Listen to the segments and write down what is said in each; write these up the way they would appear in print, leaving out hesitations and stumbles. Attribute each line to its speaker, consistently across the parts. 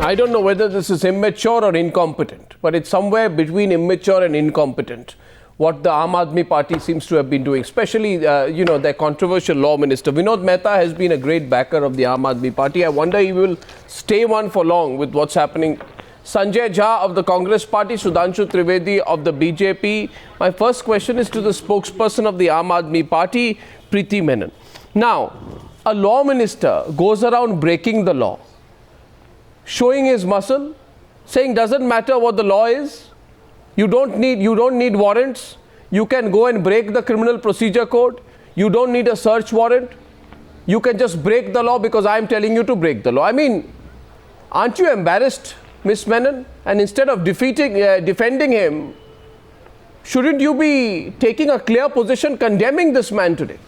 Speaker 1: I don't know whether this is immature or incompetent, but it's somewhere between immature and incompetent what the Aam Aadmi Party seems to have been doing, especially, their controversial law minister. Vinod Mehta has been a great backer of the Aam Aadmi Party. I wonder he will stay one for long with what's happening. Sanjay Jha of the Congress Party, Sudhanshu Trivedi of the BJP. My first question is to the spokesperson of the Aam Aadmi Party, Preeti Menon. Now, a law minister goes around breaking the law, showing his muscle, saying doesn't matter what the law is. You don't need warrants. You can go and break the Criminal Procedure Code. You don't need a search warrant. You can just break the law because I'm telling you to break the law. I mean, aren't you embarrassed, Ms. Menon? And instead of defending him, shouldn't you be taking a clear position condemning this man today?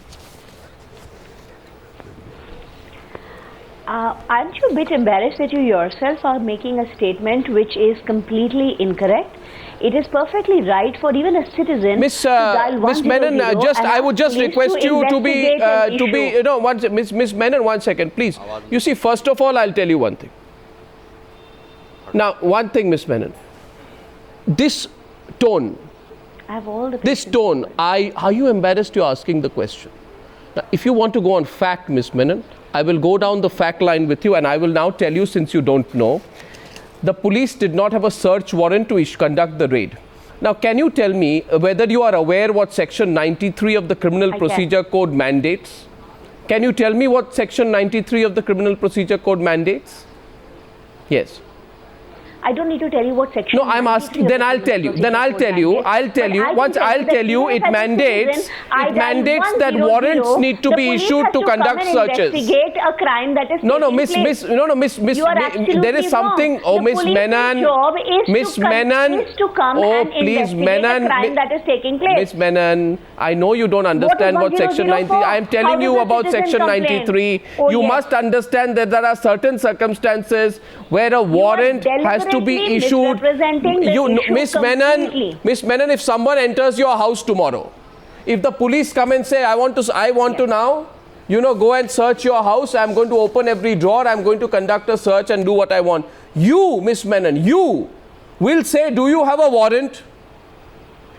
Speaker 2: Aren't you a bit embarrassed that you yourself are making a statement which is completely incorrect? It is perfectly right for even a citizen
Speaker 1: Miss
Speaker 2: to dial 100
Speaker 1: Menon, I would just request you to be, Miss Menon, 1 second, please. You see, first of all, I'll tell you one thing. Now, one thing, Miss Menon, this tone, are you embarrassed you're asking the question? Now, if you want to go on fact, Miss Menon, I will go down the fact line with you, and I will now tell you, since you don't know, the police did not have a search warrant to conduct the raid. Now, can you tell me whether you are aware what Section 93 of the Criminal Procedure Code mandates? Can you tell me what Section 93 of the Criminal Procedure Code mandates? Yes.
Speaker 2: I don't need to tell you what section.
Speaker 1: No, I'm asking. Then I'll tell you. I'll tell you. It mandates that warrants need to be issued to conduct searches.
Speaker 2: Investigate a crime that is
Speaker 1: Miss. There is something. Oh, Miss Menon. Miss Menon. Oh, please, Menon.
Speaker 2: A crime that is taking place.
Speaker 1: Miss Menon, I know you don't understand what Section 93. I am telling you about Section 93. You must understand that there are certain circumstances where a warrant has to be issued. Miss Menon, if someone enters your house tomorrow, if the police come and say, I want to now, go and search your house, I'm going to open every drawer, I'm going to conduct a search and do what I want. You, Miss Menon, you will say, do you have a warrant?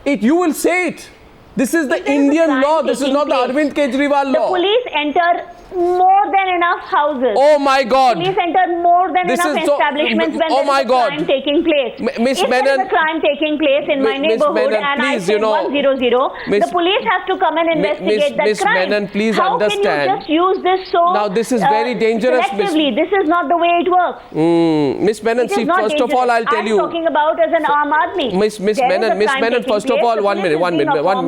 Speaker 1: You will say it. This is the Indian law. This is not the Arvind Kejriwal law.
Speaker 2: The police enter more than enough houses.
Speaker 1: Oh my God!
Speaker 2: Police enter more than enough establishments when there is a crime taking place.
Speaker 1: Miss Menon,
Speaker 2: there is a crime taking place in my neighborhood and I say 100, the police have to come and investigate that crime.
Speaker 1: Miss Menon, please
Speaker 2: How
Speaker 1: understand.
Speaker 2: Can you just use this so?
Speaker 1: Now this is very dangerous.
Speaker 2: Selectively, this is not the way it works.
Speaker 1: Miss Menon, see, first of all, I'll tell you.
Speaker 2: I'm talking about as an Aam Aadmi.
Speaker 1: Miss Menon, first of all, 1 minute.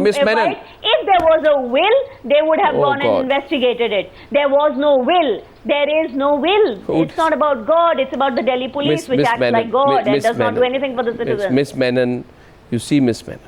Speaker 1: Miss Menon.
Speaker 2: If there was a will, they would have gone and investigated it. There was no will. There is no will. It's not about God. It's about the Delhi police, which acts like God and does not do anything for the citizens.
Speaker 1: Miss Menon, you see, Miss Menon.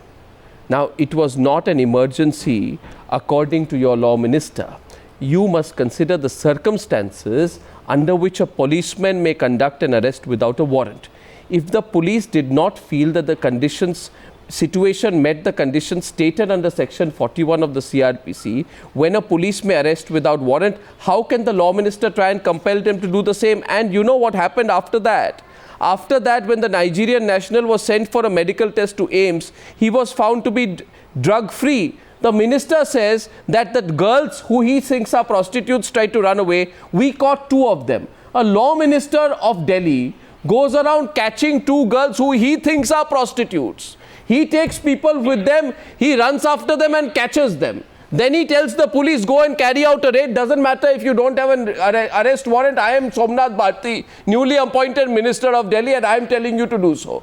Speaker 1: Now, it was not an emergency according to your law minister. You must consider the circumstances under which a policeman may conduct an arrest without a warrant. If the police did not feel that the situation met the conditions stated under Section 41 of the CRPC, when a police may arrest without warrant, how can the law minister try and compel them to do the same? And you know what happened after that? After that, when the Nigerian national was sent for a medical test to AIIMS, he was found to be drug-free. The minister says that the girls who he thinks are prostitutes tried to run away. We caught 2 of them. A law minister of Delhi goes around catching 2 girls who he thinks are prostitutes. He takes people with them, he runs after them and catches them. Then he tells the police, go and carry out a raid. Doesn't matter if you don't have an arrest warrant. I am Somnath Bharti, newly appointed minister of Delhi, and I am telling you to do so.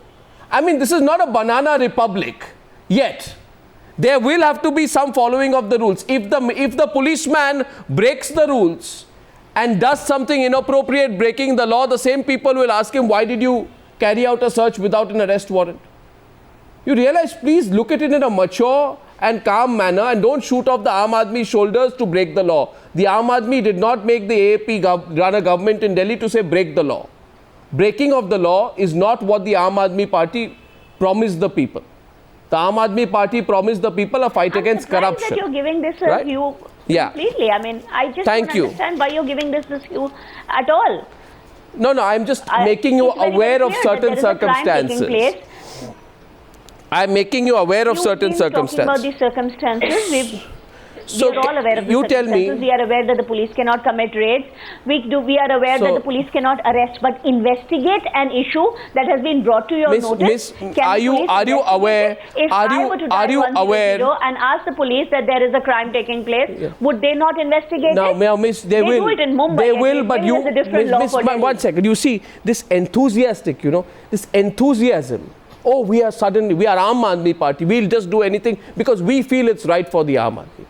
Speaker 1: I mean, this is not a banana republic yet. There will have to be some following of the rules. If the policeman breaks the rules and does something inappropriate, breaking the law, the same people will ask him, why did you carry out a search without an arrest warrant? You realize, please look at it in a mature and calm manner and don't shoot off the Aam Aadmi shoulders to break the law. The Aam Aadmi did not make the AAP run a government in Delhi to say break the law. Breaking of the law is not what the Aam Aadmi Party promised the people. The Aam Aadmi Party promised the people a fight against corruption.
Speaker 2: That you're giving this view completely. I mean, I just don't understand why you're giving this view at all.
Speaker 1: No, I'm just making you aware of certain circumstances. I'm making you aware of certain circumstances.
Speaker 2: Talking about these circumstances, we're all aware of the circumstances. We are aware that the police cannot commit raids. We are aware that the police cannot arrest, but investigate an issue that has been brought to your notice.
Speaker 1: Are you aware?
Speaker 2: If I were to dial 100 and ask the police that there is a crime taking place, would they not investigate
Speaker 1: it? No, Miss, they will.
Speaker 2: Do it in Mumbai.
Speaker 1: They will, but you, Miss, 1 second. You see, this enthusiastic, this enthusiasm. Oh, we are Aam Aadmi Party. We'll just do anything because we feel it's right for the Aam Aadmi.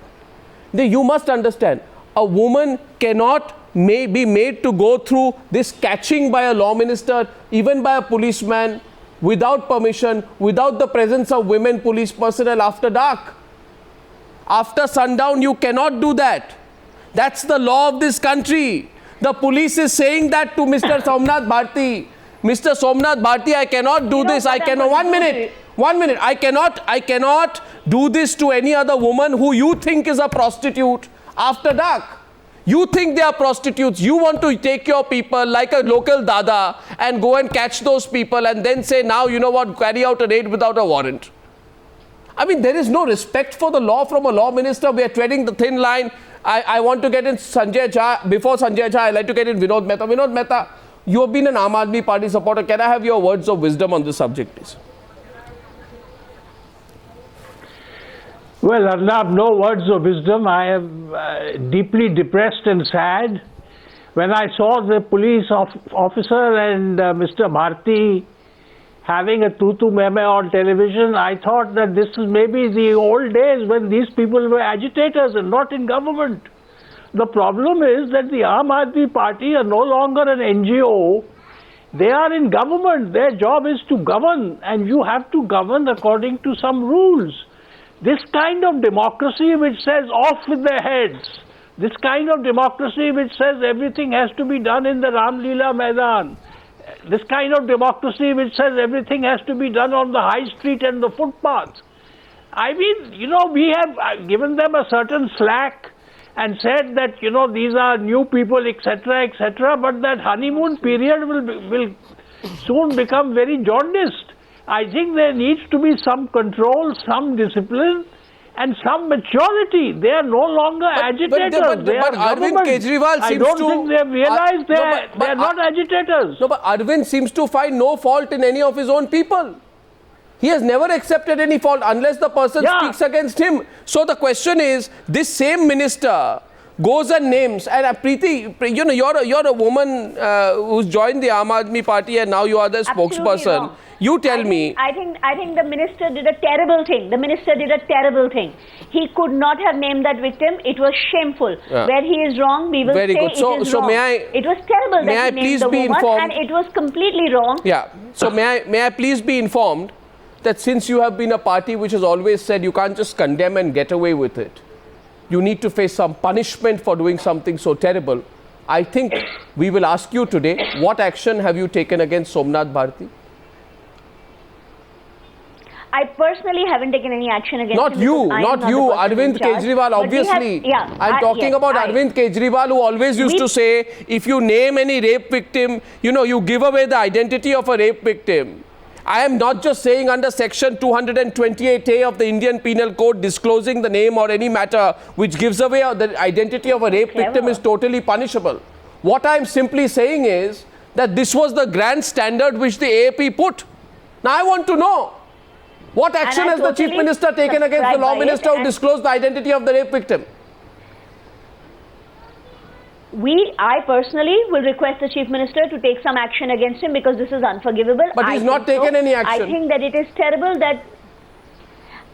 Speaker 1: You must understand, a woman cannot be made to go through this catching by a law minister, even by a policeman, without permission, without the presence of women police personnel after dark. After sundown, you cannot do that. That's the law of this country. The police is saying that to Mr. Somnath Bharti. Mr. Somnath Bharti, I cannot do this. I cannot. 1 minute. 1 minute. I cannot do this to any other woman who you think is a prostitute after dark. You think they are prostitutes. You want to take your people like a local dada and go and catch those people and then say, now, you know what, carry out a raid without a warrant. I mean, there is no respect for the law from a law minister. We are treading the thin line. I want to get in Sanjay Jha. Before Sanjay Jha, I'd like to get in Vinod Mehta. Vinod Mehta, you have been an Aam Aadmi Party supporter. Can I have your words of wisdom on this subject, please?
Speaker 3: Well, Arnab, no words of wisdom. I am deeply depressed and sad. When I saw the police officer and Mr. Bharti having a tutu meme on television, I thought that this is maybe the old days when these people were agitators and not in government. The problem is that the Aam Aadmi Party are no longer an NGO. They are in government. Their job is to govern, and you have to govern according to some rules. This kind of democracy which says off with their heads, this kind of democracy which says everything has to be done in the Ram Leela Maidan, this kind of democracy which says everything has to be done on the high street and the footpath. I mean, we have given them a certain slack and said that, these are new people, etc., etc., but that honeymoon period will soon become very jaundiced. I think there needs to be some control, some discipline, and some maturity. They are no longer agitators.
Speaker 1: But Arvind Kejriwal seems to...
Speaker 3: I don't think they have realized they are not agitators.
Speaker 1: No, but Arvind seems to find no fault in any of his own people. He has never accepted any fault unless the person speaks against him. So the question is, this same minister goes and names, and Preeti, you're a woman who's joined the Aam Aadmi Party and now you are the spokesperson.
Speaker 2: Wrong.
Speaker 1: You tell me.
Speaker 2: I think the minister did a terrible thing. The minister did a terrible thing. He could not have named that victim. It was shameful. Where he is wrong, we will say it is wrong. It was terrible that he named the woman, and it was completely wrong.
Speaker 1: Yeah. So may I please be informed that since you have been a party which has always said you can't just condemn and get away with it, you need to face some punishment for doing something so terrible. I think we will ask you today, what action have you taken against Somnath Bharti?
Speaker 2: I personally haven't taken any action against
Speaker 1: him. Not you, Arvind Kejriwal, obviously. I'm talking about Arvind Kejriwal, who always used to say, if you name any rape victim, you give away the identity of a rape victim. I am not just saying under section 228A of the Indian Penal Code, disclosing the name or any matter which gives away the identity of a rape victim is totally punishable. What I am simply saying is that this was the grand standard which the AAP put. Now I want to know, what action has the Chief Minister taken against the Law Minister who disclosed the identity of the rape victim?
Speaker 2: I personally will request the Chief Minister to take some action against him because this is unforgivable.
Speaker 1: But he's not taken any action.
Speaker 2: I think that it is terrible that...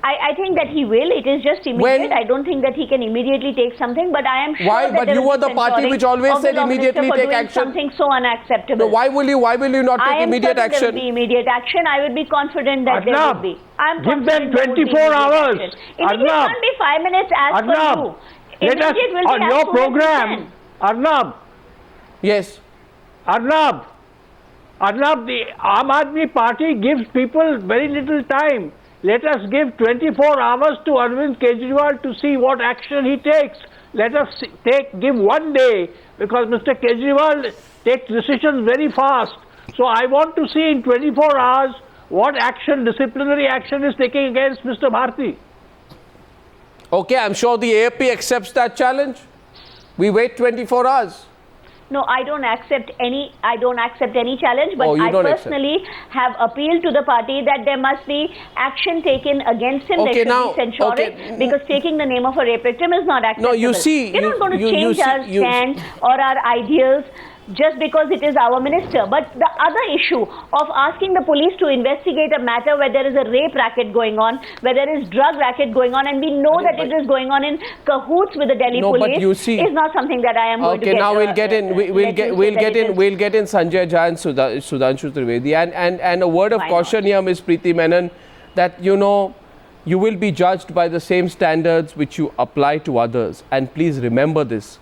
Speaker 2: I think that he will. It is just immediate. I don't think that he can immediately take something, but I am sure
Speaker 1: that but you were the party which always said immediately take action.
Speaker 2: Something so unacceptable.
Speaker 1: No, why will you not take immediate action?
Speaker 2: There will be immediate action. I would be confident that there will be.
Speaker 3: Give them 24 hours.
Speaker 2: Immediate can't be 5 minutes as per you.
Speaker 3: Let us, on your program, Arnab.
Speaker 1: Yes.
Speaker 3: Arnab, the Aam Aadmi Party gives people very little time. Let us give 24 hours to Arvind Kejriwal to see what action he takes. Let us give 1 day because Mr. Kejriwal takes decisions very fast. So I want to see in 24 hours what action, disciplinary action is taking against Mr. Bharti.
Speaker 1: Okay, I'm sure the AAP accepts that challenge. We wait 24 hours.
Speaker 2: No, I don't accept any challenge, but I personally have appealed to the party that there must be action taken against him.
Speaker 1: Okay,
Speaker 2: there should be censure because taking the name of a rape victim is not acceptable.
Speaker 1: No, you see,
Speaker 2: we're not going to change our stand or our ideals just because it is our minister. But the other issue of asking the police to investigate a matter where there is a rape racket going on, where there is drug racket going on, and we know that it is going on in cahoots with the Delhi police, is not something that I am going to get.
Speaker 1: Okay, now we'll get in. We'll get in Sanjay Jha and Sudhanshu Trivedi. And a word of caution here, Ms. Preeti Menon, that you will be judged by the same standards which you apply to others. And please remember this.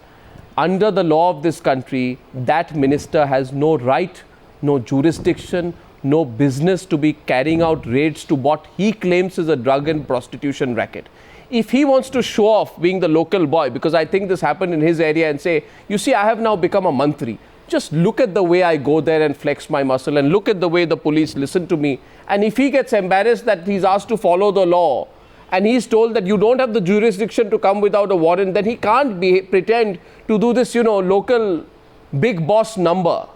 Speaker 1: Under the law of this country, that minister has no right, no jurisdiction, no business to be carrying out raids to what he claims is a drug and prostitution racket. If he wants to show off being the local boy, because I think this happened in his area, and say, you see, I have now become a mantri. Just look at the way I go there and flex my muscle, and look at the way the police listen to me. And if he gets embarrassed that he's asked to follow the law, and he's told that you don't have the jurisdiction to come without a warrant, then he can't pretend to do this, local big boss number.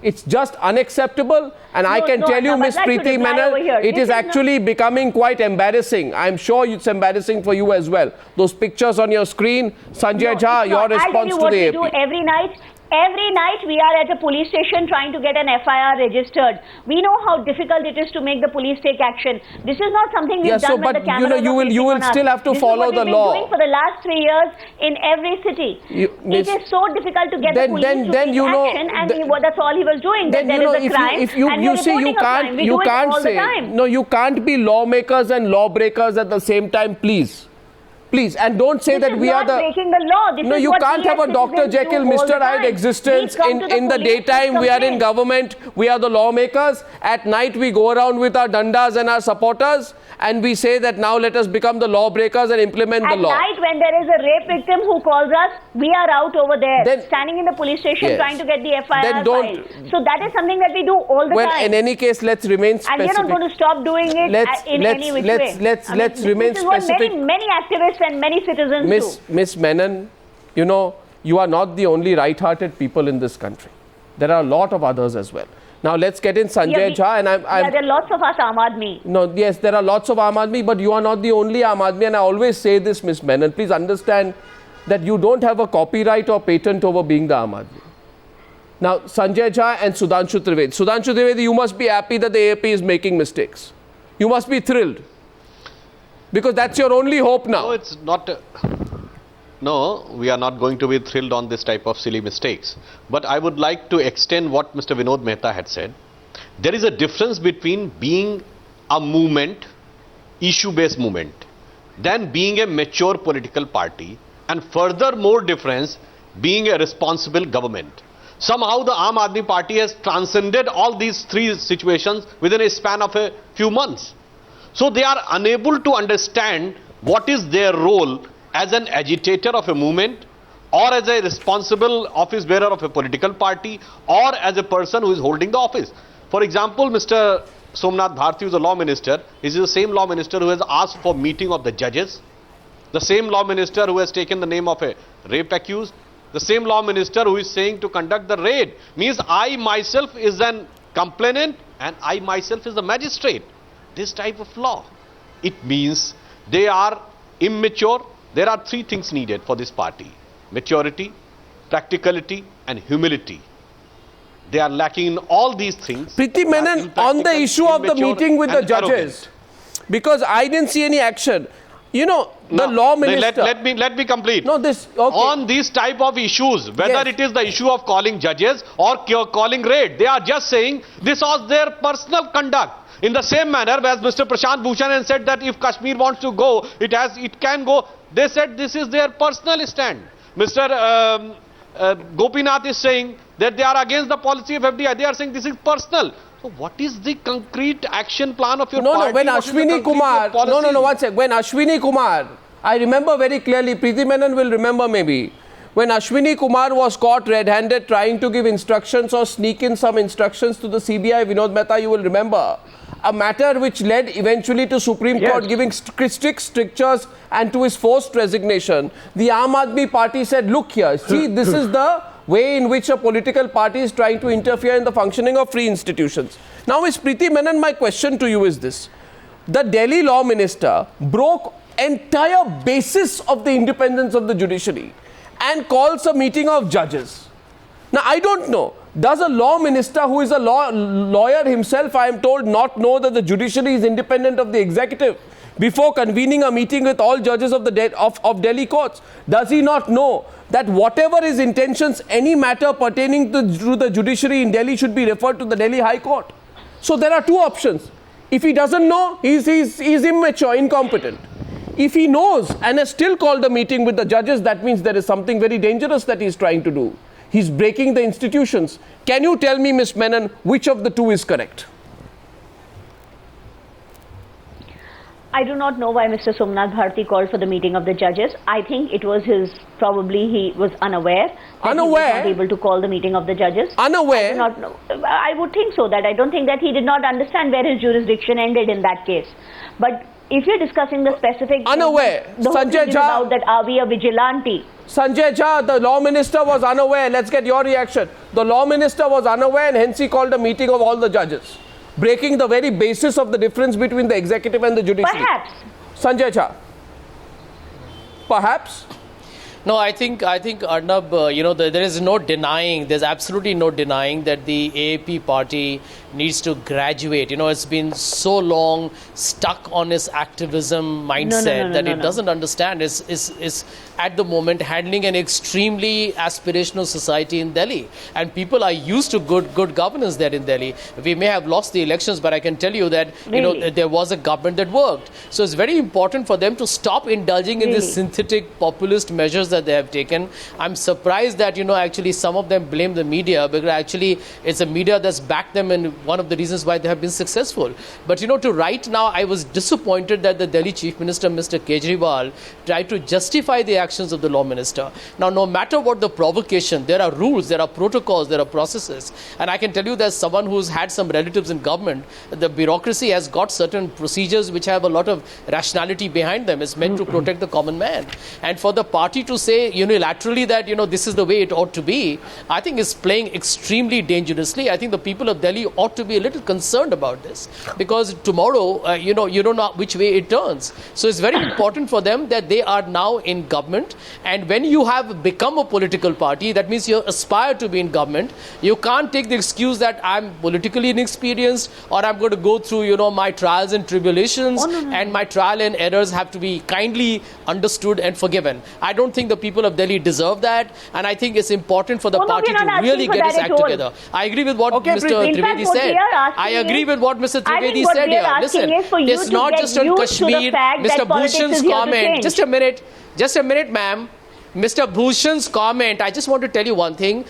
Speaker 1: It's just unacceptable. And I can tell you, Ms. Preeti Menon, it is actually becoming quite embarrassing. I'm sure it's embarrassing for you as well. Those pictures on your screen, Sanjay Jha, your response to the AP.
Speaker 2: Do every night. Every night we are at a police station trying to get an FIR registered. We know how difficult it is to make the police take action. This is not something we've done when the cameras
Speaker 1: you will still have to follow the law.
Speaker 2: This is what we've been doing for the last 3 years in every city. It is so difficult to get the police to take action, and that's all he was doing. That there is a crime, and you see, you can't say,
Speaker 1: no, you can't be lawmakers and lawbreakers at the same time, please. Please, and don't say that we are the...
Speaker 2: breaking the law.
Speaker 1: No, you can't have a Dr. Jekyll, Mr. Hyde existence. In the daytime, we are in government, we are the lawmakers. At night, we go around with our dandas and our supporters, and we say that now let us become the lawbreakers and implement the law.
Speaker 2: At night, when there is a rape victim who calls us, we are out over there, standing in the police station trying to get the FIR filed. So that is something that we do all the time.
Speaker 1: Well, in any case, let's remain specific.
Speaker 2: And we're not going to stop doing it in any which way.
Speaker 1: Let's remain specific.
Speaker 2: This is what many activists and many citizens do.
Speaker 1: Miss Menon, you are not the only right-hearted people in this country. There are a lot of others as well. Now let's get in Sanjay Jha, and
Speaker 2: there are lots of us Aam Aadmi.
Speaker 1: No, yes, there are lots of Aam Aadmi, but you are not the only Aam Aadmi, and I always say this, Miss Menon, please understand that you don't have a copyright or patent over being the Aam Aadmi. Now, Sanjay Jha and Sudhanshu Trivedi. Sudhanshu Trivedi, you must be happy that the AAP is making mistakes. You must be thrilled. Because that's your only hope now.
Speaker 4: No, it's not. No, we are not going to be thrilled on this type of silly mistakes. But I would like to extend what Mr. Vinod Mehta had said. There is a difference between being a movement, issue-based movement, than being a mature political party, and furthermore difference, being a responsible government. Somehow the Aam Aadmi Party has transcended all these three situations within a span of a few months. So they are unable to understand what is their role as an agitator of a movement, or as a responsible office bearer of a political party, or as a person who is holding the office. For example, Mr. Somnath Bharti, who is a law minister, is the same law minister who has asked for meeting of the judges, the same law minister who has taken the name of a rape accused, the same law minister who is saying to conduct the raid. Means I myself is an complainant and I myself is the magistrate. This type of law. It means they are immature. There are three things needed for this party: maturity, practicality and humility. They are lacking in all these things.
Speaker 1: Preeti Menon, on the issue of the meeting with the judges, because I didn't see any action. The law minister...
Speaker 4: Let me complete.
Speaker 1: No, this... Okay.
Speaker 4: On these type of issues, whether it is the issue of calling judges or calling raid, they are just saying this was their personal conduct. In the same manner as Mr. Prashant Bhushan has said that if Kashmir wants to go, it can go. They said this is their personal stand. Mr. Gopinath is saying that they are against the policy of FDI. They are saying this is personal. So what is the concrete action plan of your party?
Speaker 1: No, when Ashwini Kumar... No, one sec. When Ashwini Kumar, I remember very clearly, Preeti Menon will remember maybe, when Ashwini Kumar was caught red-handed trying to give instructions or sneak in some instructions to the CBI, Vinod Mehta, you will remember, a matter which led eventually to Supreme Court giving strict strictures and to his forced resignation. The Aam Aadmi Party said, look here, see, this is the way in which a political party is trying to interfere in the functioning of free institutions. Now, Ms. Preeti Menon, my question to you is this. The Delhi law minister broke entire basis of the independence of the judiciary and calls a meeting of judges. Now, I don't know. Does a law minister who is a lawyer himself, I am told, not know that the judiciary is independent of the executive before convening a meeting with all judges of Delhi courts? Does he not know that whatever his intentions, any matter pertaining to the judiciary in Delhi should be referred to the Delhi High Court? So there are two options. If he doesn't know, he's immature, incompetent. If he knows and has still called a meeting with the judges, that means there is something very dangerous that he's trying to do. He's breaking the institutions. Can you tell me, Ms. Menon, which of the two is correct?
Speaker 2: I do not know why Mr. Somnath Bharti called for the meeting of the judges. I think it was probably he was unaware. He was not able to call the meeting of the judges.
Speaker 1: Unaware?
Speaker 2: I do not know. I would think so. That I don't think that he did not understand where his jurisdiction ended in that case. But if you're discussing the specific...
Speaker 1: Unaware.
Speaker 2: The whole thing is about that, are we a vigilante?
Speaker 1: Sanjay Jha, the law minister was unaware. Let's get your reaction. The law minister was unaware and hence he called a meeting of all the judges, breaking the very basis of the difference between the executive and the judiciary.
Speaker 2: Perhaps.
Speaker 1: Sanjay Jha. Perhaps.
Speaker 5: No, I think Arnab, there is no denying, there's absolutely no denying that the AAP party needs to graduate. It's been so long stuck on its activism mindset that it doesn't understand. Is at the moment handling an extremely aspirational society in Delhi. And people are used to good governance there in Delhi. We may have lost the elections, but I can tell you that, there was a government that worked. So it's very important for them to stop indulging in these synthetic populist measures that they have taken. I'm surprised that, actually some of them blame the media, because actually it's the media that's backed them and one of the reasons why they have been successful. But, to right now, I was disappointed that the Delhi Chief Minister, Mr. Kejriwal, tried to justify the actions of the law minister. Now, no matter what the provocation, there are rules, there are protocols, there are processes. And I can tell you that someone who's had some relatives in government, the bureaucracy has got certain procedures which have a lot of rationality behind them. It's meant to protect the common man. And for the party to say unilaterally that, this is the way it ought to be, I think is playing extremely dangerously. I think the people of Delhi ought to be a little concerned about this, because tomorrow, you don't know which way it turns. So it's very important for them that they are now in government. And when you have become a political party, that means you aspire to be in government. You can't take the excuse that I'm politically inexperienced, or I'm going to go through, my trials and tribulations, and my trial and errors have to be kindly understood and forgiven. I don't think the people of Delhi deserve that, and I think it's important for the party to really get its act together. I agree with what Mr. Trivedi said. I agree with what Mr. Trivedi said here. Listen, it's not just on Kashmir. Mr. Bhushan's comment. Just a minute, ma'am. Mr. Bhushan's comment, I just want to tell you one thing.